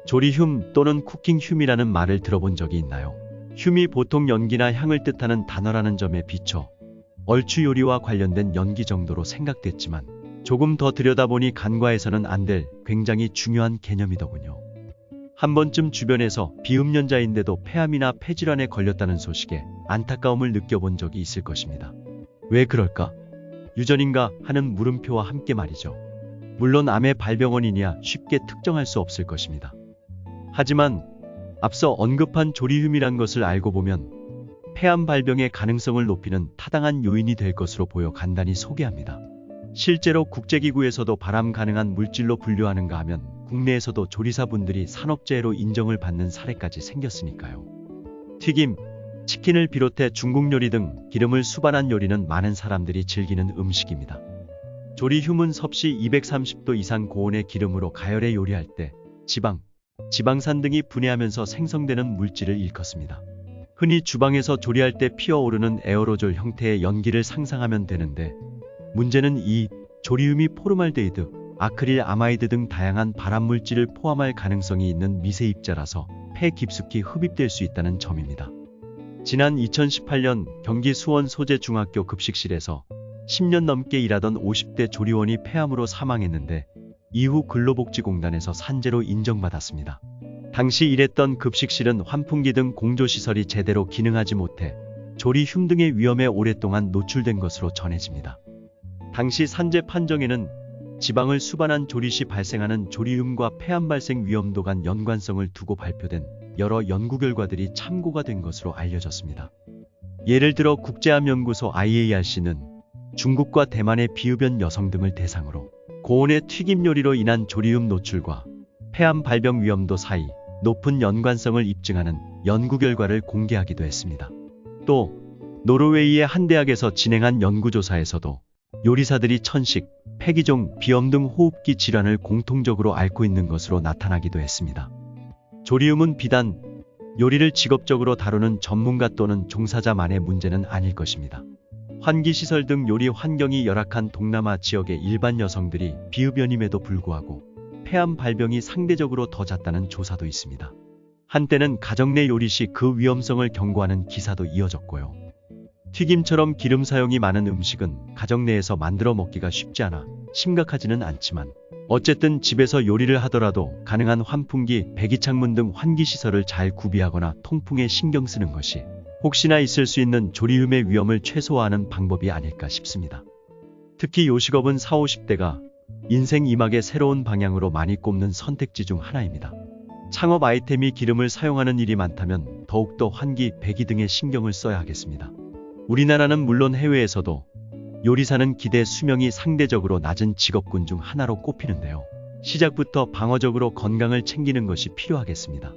조리흉 또는 쿠킹흉이라는 말을 들어본 적이 있나요? 흉이 보통 연기나 향을 뜻하는 단어라는 점에 비춰 얼추 요리와 관련된 연기 정도로 생각됐지만 조금 더 들여다보니 간과해서는 안 될 굉장히 중요한 개념이더군요. 한 번쯤 주변에서 비흡연자인데도 폐암이나 폐질환에 걸렸다는 소식에 안타까움을 느껴본 적이 있을 것입니다. 왜 그럴까? 유전인가 하는 물음표와 함께 말이죠. 물론 암의 발병원이냐 쉽게 특정할 수 없을 것입니다. 하지만 앞서 언급한 조리흉이란 것을 알고 보면 폐암 발병의 가능성을 높이는 타당한 요인이 될 것으로 보여 간단히 소개합니다. 실제로 국제기구에서도 발암 가능한 물질로 분류하는가 하면 국내에서도 조리사분들이 산업재해로 인정을 받는 사례까지 생겼으니까요. 튀김, 치킨을 비롯해 중국 요리 등 기름을 수반한 요리는 많은 사람들이 즐기는 음식입니다. 조리흉은 섭씨 230도 이상 고온의 기름으로 가열해 요리할 때 지방산 등이 분해하면서 생성되는 물질을 일컫습니다. 흔히 주방에서 조리할 때 피어오르는 에어로졸 형태의 연기를 상상하면 되는데 문제는 이 조리흉이 포르말데히드, 아크릴 아마이드 등 다양한 발암물질을 포함할 가능성이 있는 미세입자라서 폐에 깊숙이 흡입될 수 있다는 점입니다. 지난 2018년 경기 수원 소재중학교 급식실에서 10년 넘게 일하던 50대 조리원이 폐암으로 사망했는데 이후 근로복지공단에서 산재로 인정받았습니다. 당시 일했던 급식실은 환풍기 등 공조시설이 제대로 기능하지 못해 조리흉 등의 위험에 오랫동안 노출된 것으로 전해집니다. 당시 산재 판정에는 지방을 수반한 조리 시 발생하는 조리흉과 폐암 발생 위험도 간 연관성을 두고 발표된 여러 연구 결과들이 참고가 된 것으로 알려졌습니다. 예를 들어 국제암연구소 IARC는 중국과 대만의 비흡연 여성 등을 대상으로 고온의 튀김 요리로 인한 조리흉 노출과 폐암 발병 위험도 사이 높은 연관성을 입증하는 연구 결과를 공개하기도 했습니다. 또 노르웨이의 한 대학에서 진행한 연구조사에서도 요리사들이 천식, 폐기종, 비염 등 호흡기 질환을 공통적으로 앓고 있는 것으로 나타나기도 했습니다. 조리흉은 비단 요리를 직업적으로 다루는 전문가 또는 종사자만의 문제는 아닐 것입니다. 환기시설 등 요리 환경이 열악한 동남아 지역의 일반 여성들이 비흡연임에도 불구하고 폐암 발병이 상대적으로 더 잦다는 조사도 있습니다. 한때는 가정 내 요리 시 그 위험성을 경고하는 기사도 이어졌고요. 튀김처럼 기름 사용이 많은 음식은 가정 내에서 만들어 먹기가 쉽지 않아 심각하지는 않지만 어쨌든 집에서 요리를 하더라도 가능한 환풍기, 배기창문 등 환기시설을 잘 구비하거나 통풍에 신경 쓰는 것이 혹시나 있을 수 있는 조리흉의 위험을 최소화하는 방법이 아닐까 싶습니다. 특히 요식업은 40, 50대가 인생 2막의 새로운 방향으로 많이 꼽는 선택지 중 하나입니다. 창업 아이템이 기름을 사용하는 일이 많다면 더욱더 환기, 배기 등에 신경을 써야 하겠습니다. 우리나라는 물론 해외에서도 요리사는 기대 수명이 상대적으로 낮은 직업군 중 하나로 꼽히는데요. 시작부터 방어적으로 건강을 챙기는 것이 필요하겠습니다.